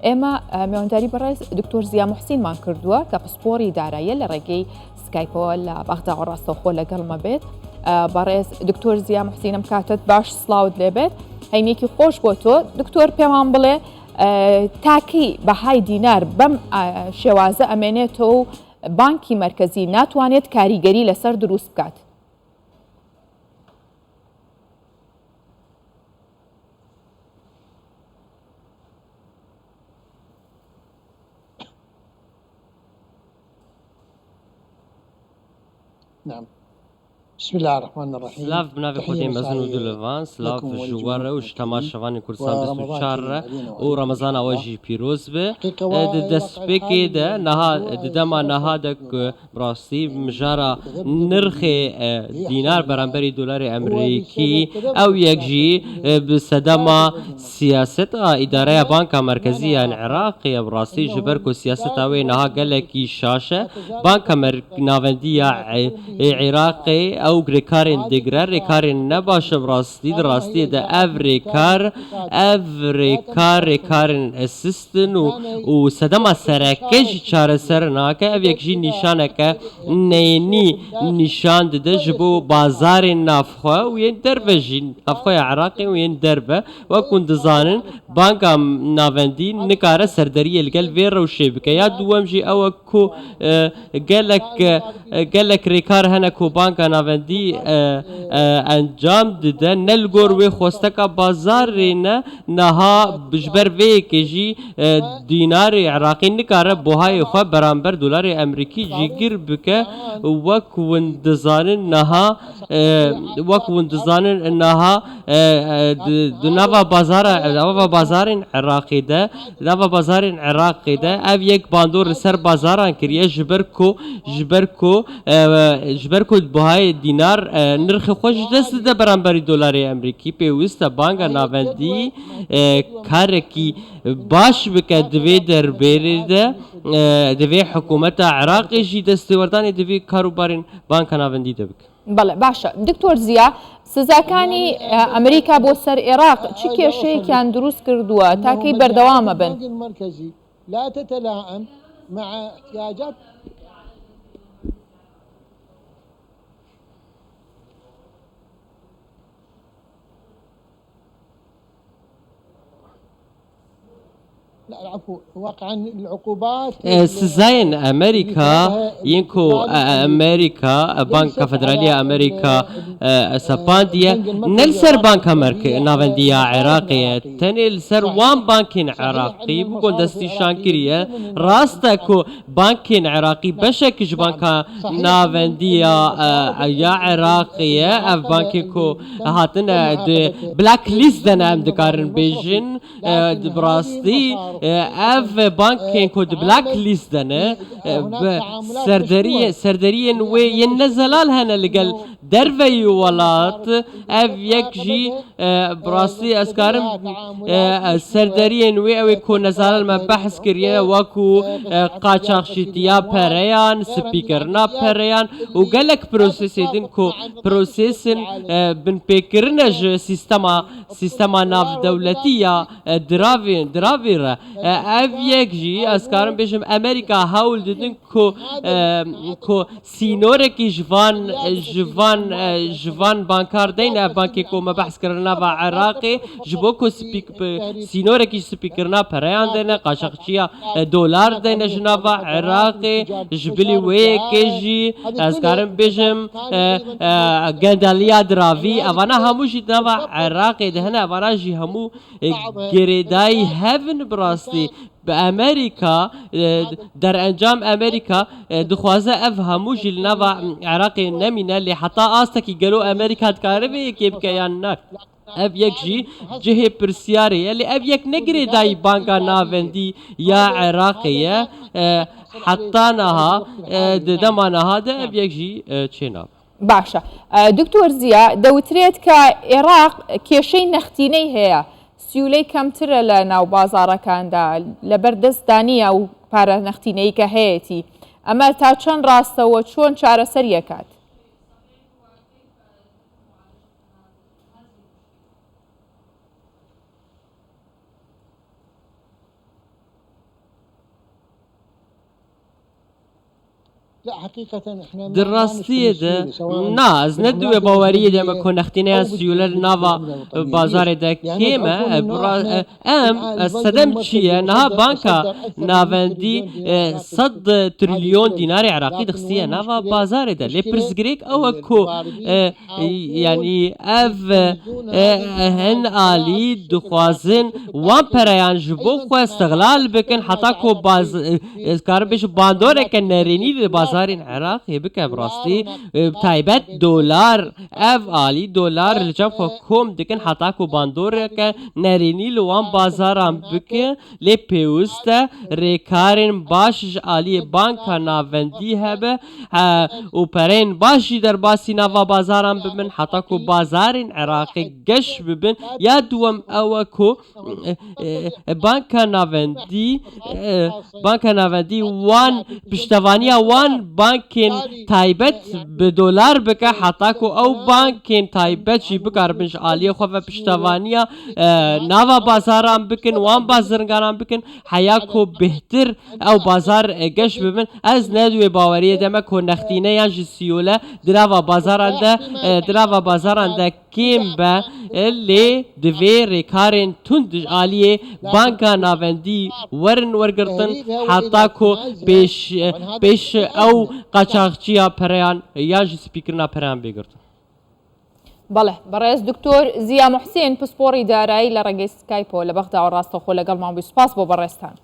ئێمە میوانداری بەڕێز دکتۆر زیا محسینمان کردووە کە پسپۆری داراییە لە ڕێگەی سکایپەوە لە بەغدا ڕاستەوخۆ لەگەڵمە بێت. بەڕێز دکتۆر زیا محسینم کاتت باش سلااوت لێبێت. هەینێکی خۆش بۆ تۆ دکتۆر پێمان بڵێ تاکی بەهای دینار بەم شێوازە ئەمێنێتەوە و بانکی مرکزی ناتوانێت کاریگەری لەسەر دروست بکات. نعم. بسم الله الرحمن الرحیم. سلاف بناوی خودی مزن و دلوان سلاف جواره و اجتماع شوانی کردستان 24 و رمضان آواجی پیروز به دست بکی ده نها دما نها دک براستی مجارا نرخ دینار برانبری دلار امریکی او یکجی بسدما سیاست اداره بانک مرکزی العراقی براستی جبر کو سیاست اوی نها گلکی شاشه بانک ناوندی عراقی او گریکارین دیگر ریکارین نباشه براستی دراستی ده ریکارین اسیستن و صدما سرکش چاره سر ناکه او یکجی نشانه که نینی نشان ده جبو بازار نافخوا و ین دربه جی نافخوا عراقی و ین دربه و کند زانن بانک ناوندی نکاره سردری الگل ویر روشه بکه یا دوام جی او کو گلک ریکار هنه کو بانک ناوندی انجام دده نلگور و خوستکا بازار نه نها بجبر وی کجی دینار عراقی نکاره بوهای خواه برانبر دلار امریکی جیگر بکه وک وندزانن نها نوا بازار عراقی ده او یک باندور سر بازاران کریه جبر کو بوهای دینار نرخ خوش دست ده برانبری دلار امریکی پیوسته بانک ناوندی کارکی باش بکه دوی در بیره ده دوی حکومت عراقی جی دستوردانی دوی کاروبارین بانک ناوندی ده بکه. بله باشه دکتۆر زیا سزاکانی ئەمریکا بۆ سەر عێراق چ کێشەیەکیان دروست کردووە تاکەی بەردەوامە بن؟ المركزي لا تتلائم مع احتياجات سزاين امريكا ينكو امريكا بنك فدرالية امريكا سباندية نلسر بنك امريكا نافندية عراقية تاني السر وان بنكين عراقي بقول دستي شانكرية راستكو بنكين عراقي بشكش بنك نافندية يا عراقية اف بنكيكو هاتنا بلاك ليست دنا ام دكارن بيجن براستي اف بانكين كود بلاك ليست دنا سردريه وي ينزلال هنا لقال درفي ولات اف يكجي براسي اسكارم سردريه وي او يكون نزال ما بحث كريا وكو قاچاخشيتيا بريان سبيكرنا بريان وقالك بروسيسين كو بروسيسن بن بيكرنج سيستما ناف دولتيه درافيرا اف يكجي اسكارم بيشم امريكا هاول ددن كو سينوركي جوان بانكار دينا بانكي كو ما بحث كرنا با عراقي جبوكو سينوركي سبيكرنا بريان دينا قاشقشيا دولار دينا جنابا عراقي جبلي ويكيجي اسكارم بيشم غنداليا درافي اوانا هموش دنابا عراقي دهنا اوانا جي همو گريداي هيفن براستی بأمريكا در انجام أمريكا دخوازه افهمو جل نوا عراقي نمينة اللي حتى آستكي قالوا أمريكا تكاربي كيف كيانك اف یک جهه پرسیاری اللي اف یک نگری دای بانکا ناوندی یا عراقیه حتى نها دما نها ده اف یک جی چناب باشە دکتۆر زیا دەوترێت کە عێراق کێشەی نەختینەی هەیە سیولەی کەمترە لە ناو بازاڕەکاندا لەبەر دەستدانیە و پارە نەختینەی کە هەیەی ئەمە تا چەند ڕاستەوە چۆن چارەسەر یەکات؟ لا حقيقة احنا دراستی ده نه از ندوی باوری ده مکن نختینه سیولر نوا بازار ده کیمه ام صدم چیه نه بانکا ناوندی 100 تریلیون دینار عراقی دخسیه نوا بازار ده لپرس گریک او کو یعنی اف هن آلی دخوازن وان پریان جبو خو استغلال بکن حتی کو باز کار بش باندوره که نرینی بازار العراق بك براستي تايبت دولار اف آلي دولار لجب حكوم دكن حتاكو باندور که نريني لوان بازاران بك لي پیوسته ريكارن باش آلي بانكا ناوندي هبه و پرين باشي در باسی نوا بازاران ببن حتاكو بازارن عراقي گش ببن یا دوم اوكو بانكا ناوندي وان پشتوانيا وان بانکین تایبت به دلار بکه حتی کو او بانکین تایبت چی بکار بنش عالیه خو و پشتوانیا نوا بازاران بکن وان بازرگانان بکن حیا کو بهتر او بازار گش ببین از ندوی باوریه دمه کو نختینه یا جسیوله دراوا بازاران ده کیم به لی دوی ریکارن تند عالیه بانکا ناوندی ورگرتن حتی کو پیش او قاچاقچیا پریان یا جی سپیکرنا پریان بگرتن. بله برای دکتور زیا محسین پسپوری دارایی لرگی سکایپو لبغدا و راستخو لگل ما بیسپاس بو برستان.